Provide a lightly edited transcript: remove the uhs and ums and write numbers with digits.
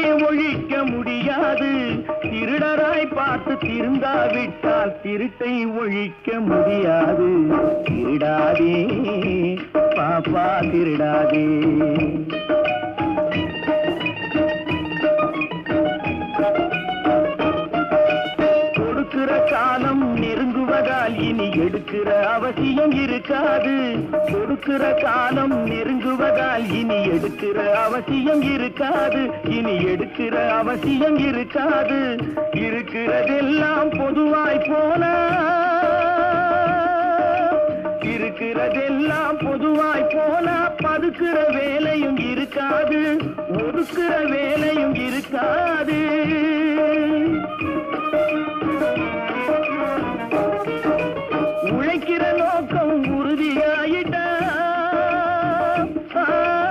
திருட்டை ஒழிக்க முடியாது. திருடராய் பார்த்து திருந்தாவிட்டால் திருட்டை ஒழிக்க முடியாது. திருடாதே பாப்பா திருடாதே. கொடுக்கிற காலம் நெருங்குவதால் இனி எடுக்கிற அவசியம் இருக்காது. கொடுக்கிற காலம் நெருங்குவதால் இனி எடுக்கிற அவசியம் இருக்காது. இனி எடுக்கிற அவசியம் இருக்காது. இருக்கிறதெல்லாம் பொதுவாய் போன, இருக்கிறதெல்லாம் பொதுவாய் போனா பதுக்கிற வேலையும் இருக்காது. ஒதுக்கிற வேலையும் இருக்காது.